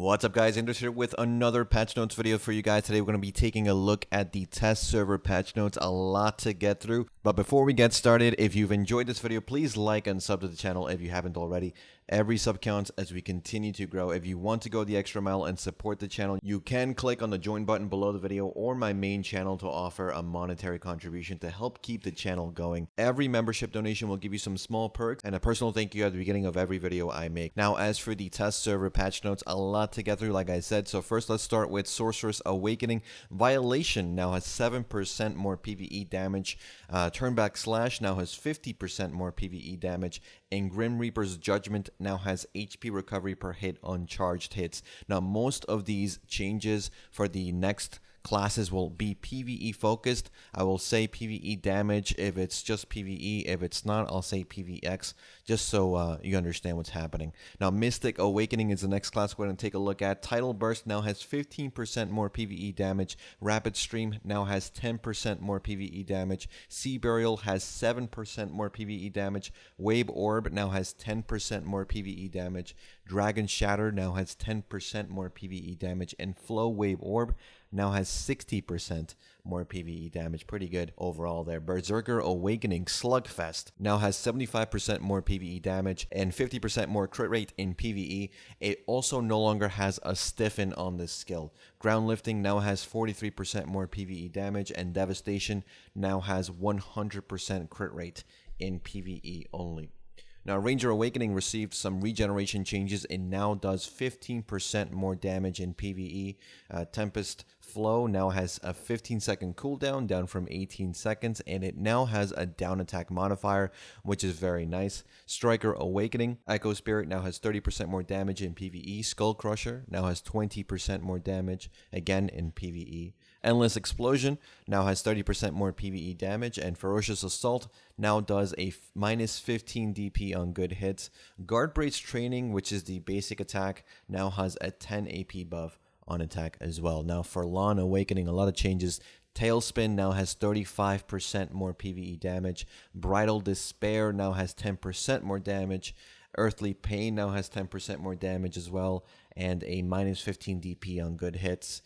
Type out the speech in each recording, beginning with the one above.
What's up, guys? Anders here with another patch notes video for you guys. Today we're going to be taking a look at the test server patch notes. A lot to get through, but before we get started, if you've enjoyed this video, please like and sub to the channel if you haven't already. Every sub counts as we continue to grow. If you want to go the extra mile and support the channel, you can click on the join button below the video or my main channel to offer a monetary contribution to help keep the channel going. Every membership donation will give you some small perks and a personal thank you at the beginning of every video I make. Now, as for the test server patch notes, a lot to get through, like I said. So first, let's start with Sorceress Awakening. Violation now has 7% more PVE damage. Turnback Slash now has 50% more PVE damage. And Grim Reaper's Judgment now has HP recovery per hit on charged hits. Now, most of these changes for the next classes will be PVE focused. I will say PVE damage if it's just PVE. If it's not, I'll say PVX, just so you understand what's happening. Now, Mystic Awakening is the next class we're going to take a look at. Tidal Burst now has 15% more PVE damage. Rapid Stream now has 10% more PVE damage. Sea Burial has 7% more PVE damage. Wave Orb now has 10% more PVE damage. Dragon Shatter now has 10% more PVE damage. And Flow Wave Orb now has 60% more PVE damage. Pretty good overall there. Berserker Awakening Slugfest now has 75% more PVE damage and 50% more crit rate in PVE. It also no longer has a stiffen on this skill. Ground Lifting now has 43% more PVE damage, and Devastation now has 100% crit rate in PVE only. Now, Ranger Awakening received some regeneration changes and now does 15% more damage in PvE. Tempest Flow now has a 15-second cooldown, down from 18 seconds, and it now has a down attack modifier, which is very nice. Striker Awakening, Echo Spirit now has 30% more damage in PvE. Skull Crusher now has 20% more damage, again in PvE. Endless Explosion now has 30% more PvE damage, and Ferocious Assault now does a minus 15 DP on good hits. Guard Brace Training, which is the basic attack, now has a 10 AP buff on attack as well. Now, for Lawn Awakening, a lot of changes. Tailspin now has 35% more PvE damage. Bridal Despair now has 10% more damage. Earthly Pain now has 10% more damage as well, and a minus 15 DP on good hits.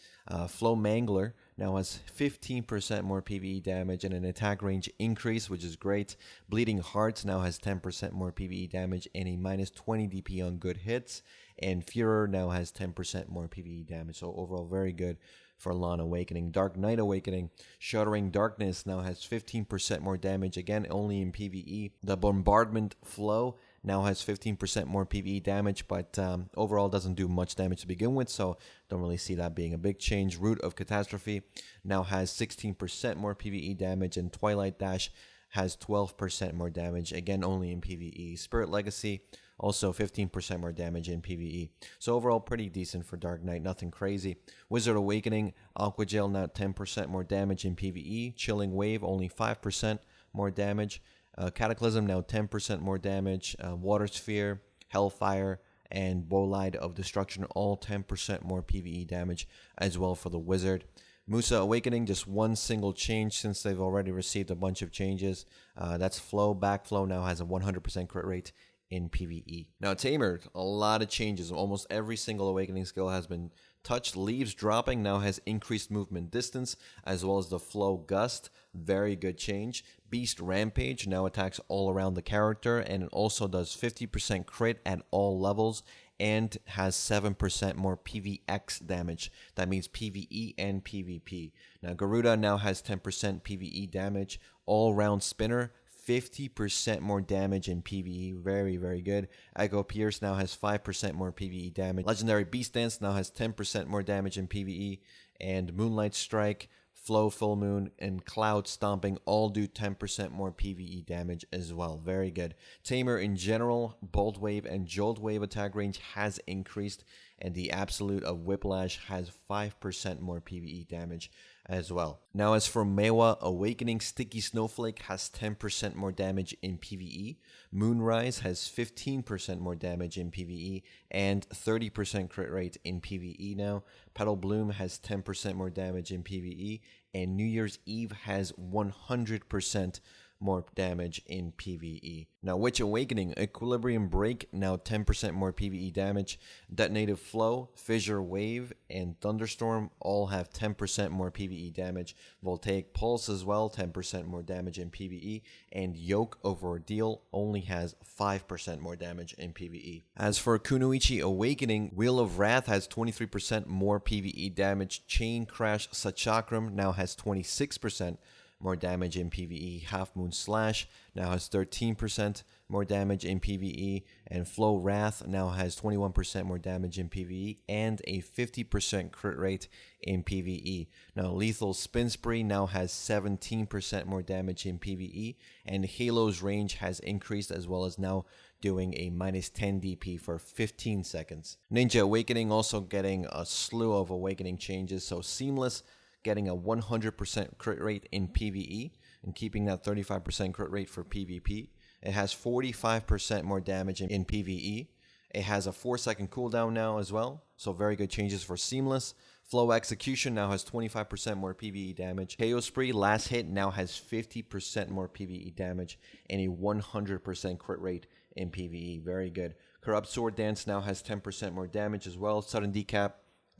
Flow Mangler now has 15% more PvE damage and an attack range increase, which is great. Bleeding Hearts now has 10% more PvE damage and a minus 20 DP on good hits. And Furor now has 10% more PvE damage. So overall, very good for Lawn Awakening. Dark Knight Awakening, Shuddering Darkness now has 15% more damage, again only in PvE. The Bombardment Flow now has 15% more PvE damage, but overall doesn't do much damage to begin with, so don't really see that being a big change. Root of Catastrophe now has 16% more PvE damage, and Twilight Dash has 12% more damage, again only in PvE. Spirit Legacy, also 15% more damage in PvE. So overall, pretty decent for Dark Knight, nothing crazy. Wizard Awakening, Aqua Gel now 10% more damage in PvE. Chilling Wave, only 5% more damage. Cataclysm now 10% more damage. Water Sphere, Hellfire, and Bolide of Destruction, all 10% more PvE damage as well for the Wizard. Musa Awakening, just one single change since they've already received a bunch of changes. That's Flow. Backflow now has a 100% crit rate in PvE. Now, Tamer, a lot of changes. Almost every single Awakening skill has been touched. Leaves Dropping now has increased movement distance, as well as the Flow Gust. Very good change. Beast Rampage now attacks all around the character, and it also does 50% crit at all levels, and has 7% more PVX damage. That means PvE and PvP. Now, Garuda now has 10% PvE damage. All-round Spinner, 50% more damage in PvE. Very, very good. Echo Pierce now has 5% more PvE damage. Legendary Beast Dance now has 10% more damage in PvE. And Moonlight Strike, Flow Full Moon, and Cloud Stomping all do 10% more PvE damage as well. Very good. Tamer in general, Bolt Wave and Jolt Wave attack range has increased, and the Absolute of Whiplash has 5% more PvE damage as well. Now, as for Mewa Awakening, Sticky Snowflake has 10% more damage in PvE. Moonrise has 15% more damage in PvE and 30% crit rate in PvE now. Petal Bloom has 10% more damage in PvE, and New Year's Eve has 100% more damage in PvE. Now, Witch Awakening, Equilibrium Break, now 10% more PvE damage. Detonative Flow, Fissure Wave, and Thunderstorm all have 10% more PvE damage. Voltaic Pulse as well, 10% more damage in PvE. And Yoke of Ordeal only has 5% more damage in PvE. As for Kunoichi Awakening, Wheel of Wrath has 23% more PvE damage. Chain Crash Sachakram now has 26% more damage in PvE. Half Moon Slash now has 13% more damage in PvE, and Flow Wrath now has 21% more damage in PvE and a 50% crit rate in PvE. Now Lethal Spin Spree now has 17% more damage in PvE, and Halo's range has increased as well as now doing a minus 10 DP for 15 seconds. Ninja Awakening also getting a slew of awakening changes, so Seamless getting a 100% crit rate in PvE and keeping that 35% crit rate for PvP. It has 45% more damage in PvE. It has a 4-second cooldown now as well, so very good changes for Seamless. Flow Execution now has 25% more PvE damage. KO Spree Last Hit now has 50% more PvE damage and a 100% crit rate in PvE. Very good. Corrupt Sword Dance now has 10% more damage as well. Sudden Decap,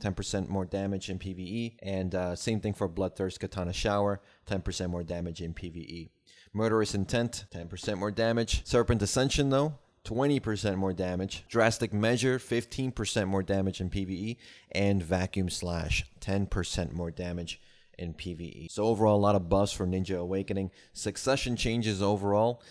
10% more damage in PvE, and same thing for Bloodthirst Katana Shower, 10% more damage in PvE. Murderous Intent, 10% more damage. Serpent Ascension though, 20% more damage. Drastic Measure, 15% more damage in PvE, and Vacuum Slash, 10% more damage in PvE. So overall, a lot of buffs for Ninja Awakening. Succession changes overall.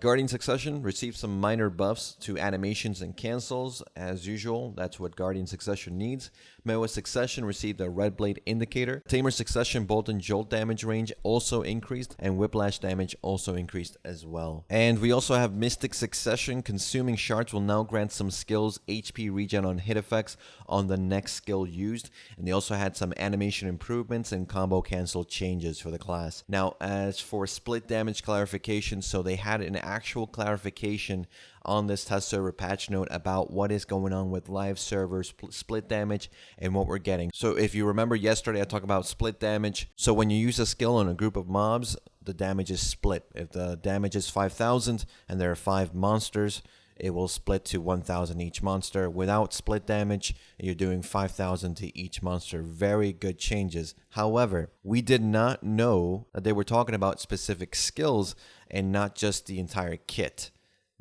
Guardian Succession received some minor buffs to animations and cancels. As usual, that's what Guardian Succession needs. Mewa Succession received a Red Blade Indicator. Tamer Succession Bolt and Jolt damage range also increased, and Whiplash damage also increased as well. And we also have Mystic Succession. Consuming Shards will now grant some skills HP regen on hit effects on the next skill used. And they also had some animation improvements and combo cancel changes for the class. Now, as for split damage clarification, so they had an actual clarification on this test server patch note about what is going on with live servers, split damage, and what we're getting. So if you remember yesterday, I talked about split damage. So when you use a skill on a group of mobs, the damage is split. If the damage is 5,000 and there are 5 monsters, it will split to 1,000 each monster. Without split damage, you're doing 5,000 to each monster. Very good changes. However, we did not know that they were talking about specific skills and not just the entire kit.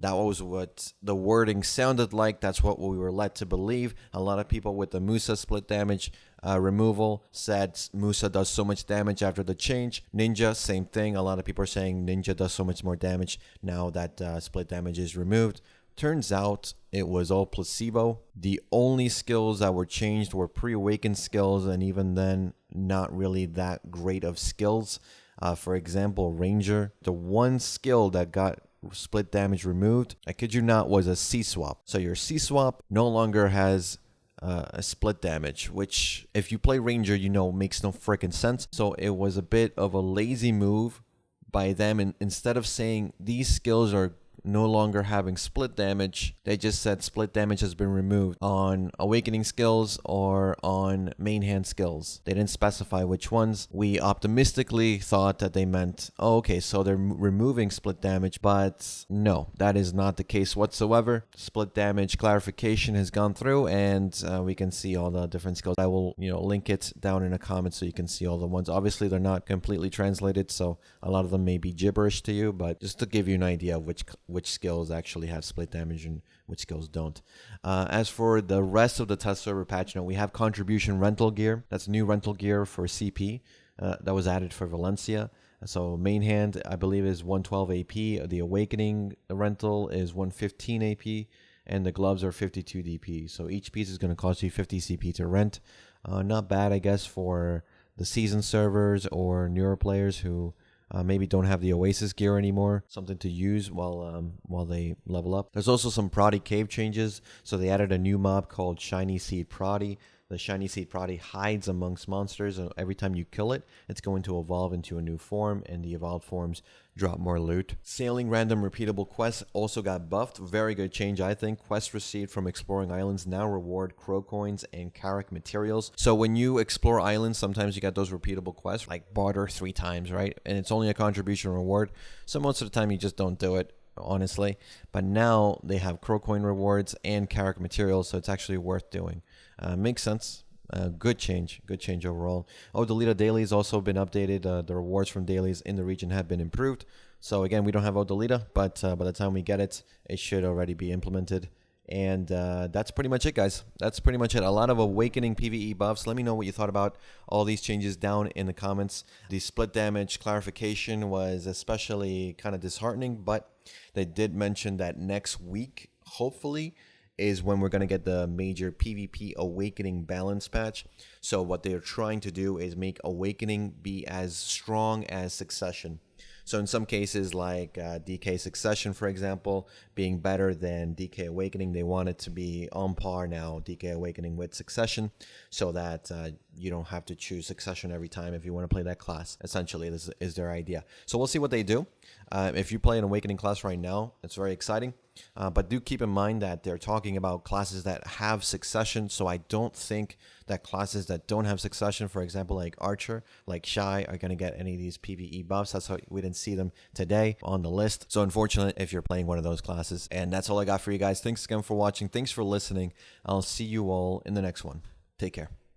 That was what the wording sounded like. That's what we were led to believe. A lot of people with the Musa split damage removal said Musa does so much damage after the change. Ninja, same thing. A lot of people are saying Ninja does so much more damage now that split damage is removed. Turns out it was all placebo. The only skills that were changed were pre-awakened skills, and even then, not really that great of skills. For example, Ranger, the one skill that got split damage removed, I kid you not, was a C-swap. So your C-swap no longer has a split damage, which if you play Ranger, you know makes no freaking sense. So it was a bit of a lazy move by them, and instead of saying these skills are no longer having split damage, they just said split damage has been removed on awakening skills or on main hand skills. They didn't specify which ones. We optimistically thought that they meant, oh, okay, so they're removing split damage, but no, that is not the case whatsoever. Split damage clarification has gone through, and we can see all the different skills. I will, link it down in the comments so you can see all the ones. Obviously, they're not completely translated, so a lot of them may be gibberish to you, but just to give you an idea of which skills actually have split damage and which skills don't. As for the rest of the test server patch note, we have contribution rental gear. That's new rental gear for CP that was added for Valencia. So main hand, I believe, is 112 AP. The awakening rental is 115 AP, and the gloves are 52 DP. So each piece is going to cost you 50 CP to rent. Not bad, I guess, for the seasoned servers or newer players who maybe don't have the Oasis gear anymore, something to use while they level up. There's also some Prodi cave changes. So they added a new mob called Shiny Seed Prodi. the shiny seed probably hides amongst monsters, and every time you kill it, it's going to evolve into a new form, and the evolved forms drop more loot. Sailing random repeatable quests also got buffed. Very good change, I think. Quests received from exploring islands now reward crow coins and Carrack materials. So when you explore islands, sometimes you get those repeatable quests, like barter 3 times, right? And it's only a contribution reward. So most of the time you just don't do it, honestly. But now they have crow coin rewards and Carrack materials, so it's actually worth doing. Makes sense. Good change overall. Oh, Odalita dailies also been updated. The rewards from dailies in the region have been improved. So again, we don't have Odalita, but by the time we get it, it should already be implemented. And that's pretty much it, guys. That's pretty much it. A lot of awakening PvE buffs. Let me know what you thought about all these changes down in the comments. The split damage clarification was especially kind of disheartening, but they did mention that next week, hopefully, is when we're going to get the major PvP Awakening balance patch. So what they're trying to do is make Awakening be as strong as Succession. So in some cases, like DK Succession, for example, being better than DK Awakening, they want it to be on par now, DK Awakening with Succession, so that you don't have to choose Succession every time if you want to play that class. Essentially, this is their idea. So we'll see what they do. If you play an Awakening class right now, it's very exciting. But do keep in mind that they're talking about classes that have Succession, so I don't think that classes that don't have Succession, for example, like Archer, like Shy, are going to get any of these PvE buffs. That's why we didn't see them today on the list. So unfortunate if you're playing one of those classes. And that's all I got for you guys. Thanks again for watching. Thanks for listening. I'll see you all in the next one. Take care.